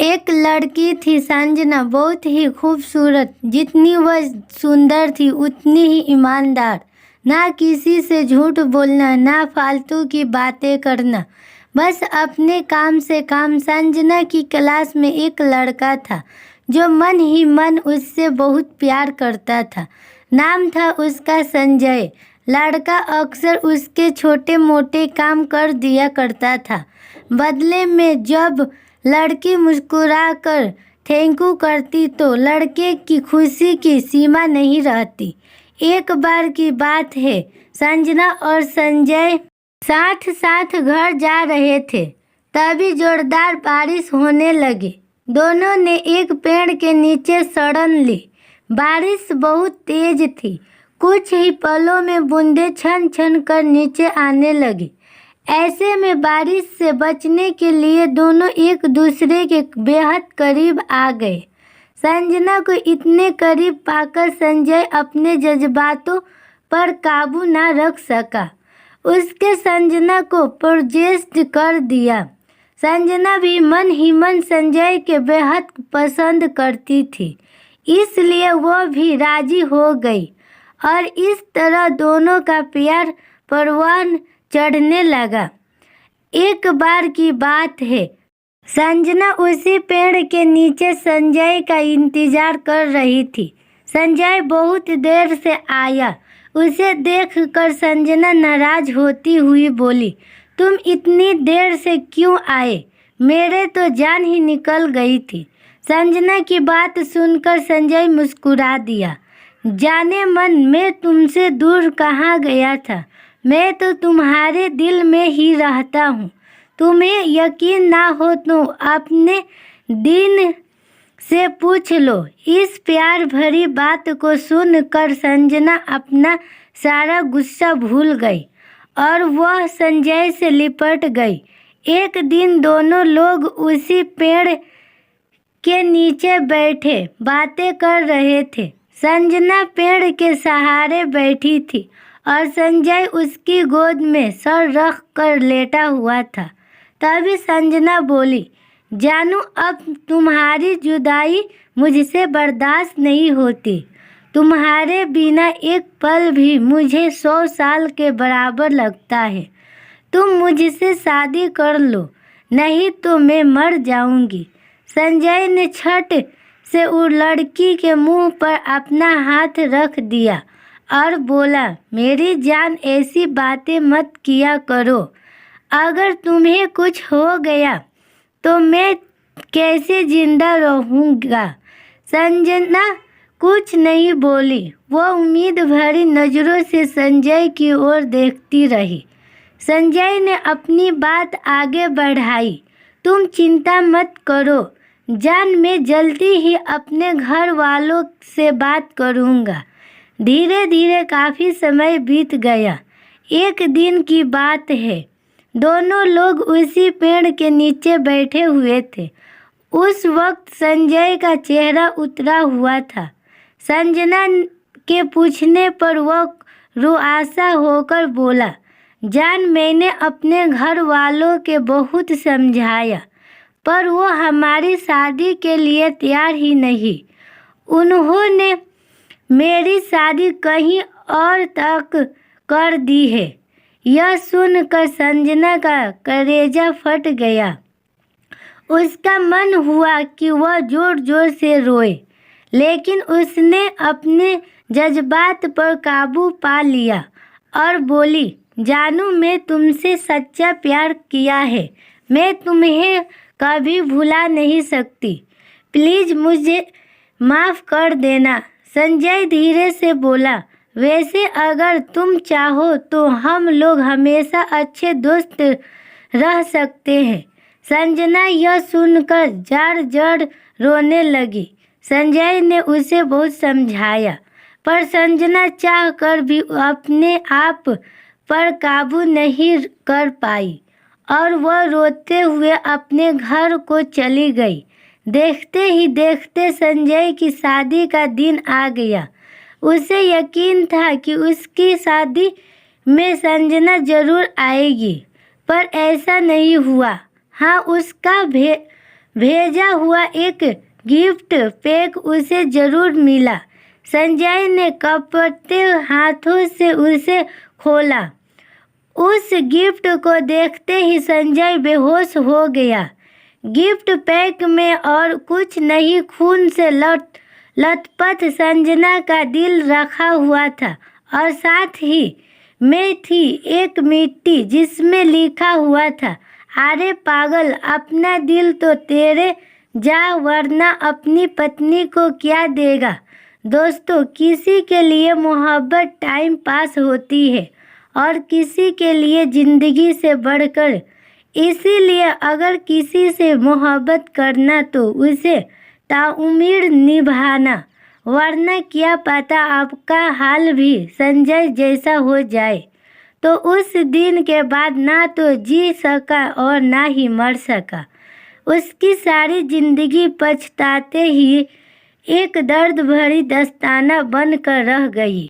एक लड़की थी संजना, बहुत ही खूबसूरत। जितनी वह सुंदर थी उतनी ही ईमानदार। ना किसी से झूठ बोलना, ना फालतू की बातें करना, बस अपने काम से काम। संजना की क्लास में एक लड़का था जो मन ही मन उससे बहुत प्यार करता था। नाम था उसका संजय। लड़का अक्सर उसके छोटे मोटे काम कर दिया करता था। बदले में जब लड़की मुस्कुराकर थैंक यू करती तो लड़के की खुशी की सीमा नहीं रहती। एक बार की बात है, संजना और संजय साथ साथ घर जा रहे थे, तभी जोरदार बारिश होने लगी। दोनों ने एक पेड़ के नीचे शरण ली। बारिश बहुत तेज थी। कुछ ही पलों में बूंदें छन छन कर नीचे आने लगी। ऐसे में बारिश से बचने के लिए दोनों एक दूसरे के बेहद करीब आ गए। संजना को इतने करीब पाकर संजय अपने जज्बातों पर काबू न रख सका। उसके संजना को पोजेस्ट कर दिया। संजना भी मन ही मन संजय के बेहद पसंद करती थी, इसलिए वह भी राजी हो गई और इस तरह दोनों का प्यार परवान चढ़ने लगा। एक बार की बात है, संजना उसी पेड़ के नीचे संजय का इंतजार कर रही थी। संजय बहुत देर से आया। उसे देखकर संजना नाराज होती हुई बोली, तुम इतनी देर से क्यों आए? मेरे तो जान ही निकल गई थी। संजना की बात सुनकर संजय मुस्कुरा दिया। जाने मन, मैं तुमसे दूर कहाँ गया था। मैं तो तुम्हारे दिल में ही रहता हूँ। तुम्हें यकीन ना हो तो अपने दिन से पूछ लो। इस प्यार भरी बात को सुनकर संजना अपना सारा गुस्सा भूल गई और वह संजय से लिपट गई। एक दिन दोनों लोग उसी पेड़ के नीचे बैठे बातें कर रहे थे। संजना पेड़ के सहारे बैठी थी और संजय उसकी गोद में सर रख कर लेटा हुआ था। तभी संजना बोली, जानू, अब तुम्हारी जुदाई मुझसे बर्दाश्त नहीं होती। तुम्हारे बिना एक पल भी मुझे 100 साल के बराबर लगता है। तुम मुझसे शादी कर लो, नहीं तो मैं मर जाऊंगी। संजय ने छट से उस लड़की के मुंह पर अपना हाथ रख दिया और बोला, मेरी जान, ऐसी बातें मत किया करो। अगर तुम्हें कुछ हो गया तो मैं कैसे जिंदा रहूँगा? संजना कुछ नहीं बोली। वह उम्मीद भरी नज़रों से संजय की ओर देखती रही। संजय ने अपनी बात आगे बढ़ाई, तुम चिंता मत करो जान, मैं जल्दी ही अपने घर वालों से बात करूँगा। धीरे धीरे काफ़ी समय बीत गया। एक दिन की बात है, दोनों लोग उसी पेड़ के नीचे बैठे हुए थे। उस वक्त संजय का चेहरा उतरा हुआ था। संजना के पूछने पर वह रुआसा होकर बोला, जान, मैंने अपने घर वालों के बहुत समझाया, पर वो हमारी शादी के लिए तैयार ही नहीं। उन्होंने मेरी शादी कहीं और तक कर दी है। यह सुनकर संजना का कलेजा फट गया। उसका मन हुआ कि वह जोर जोर से रोए, लेकिन उसने अपने जज्बात पर काबू पा लिया और बोली, जानू, मैं तुमसे सच्चा प्यार किया है। मैं तुम्हें कभी भुला नहीं सकती। प्लीज़ मुझे माफ़ कर देना। संजय धीरे से बोला, वैसे अगर तुम चाहो तो हम लोग हमेशा अच्छे दोस्त रह सकते हैं। संजना यह सुनकर जार जार रोने लगी। संजय ने उसे बहुत समझाया, पर संजना चाह कर भी अपने आप पर काबू नहीं कर पाई और वह रोते हुए अपने घर को चली गई। देखते ही देखते संजय की शादी का दिन आ गया। उसे यकीन था कि उसकी शादी में संजना जरूर आएगी, पर ऐसा नहीं हुआ। हाँ, उसका भेजा हुआ एक गिफ्ट पैक उसे जरूर मिला। संजय ने कपते हाथों से उसे खोला। उस गिफ्ट को देखते ही संजय बेहोश हो गया। गिफ्ट पैक में और कुछ नहीं, खून से लथपथ संजना का दिल रखा हुआ था और साथ ही में थी एक मिट्टी जिसमें लिखा हुआ था, अरे पागल, अपना दिल तो तेरे जा, वरना अपनी पत्नी को क्या देगा। दोस्तों, किसी के लिए मोहब्बत टाइम पास होती है और किसी के लिए जिंदगी से बढ़कर। इसीलिए अगर किसी से मोहब्बत करना तो उसे ताउम्र निभाना, वरना क्या पता आपका हाल भी संजय जैसा हो जाए। तो उस दिन के बाद ना तो जी सका और ना ही मर सका। उसकी सारी जिंदगी पछताते ही एक दर्द भरी दस्ताना बनकर रह गई।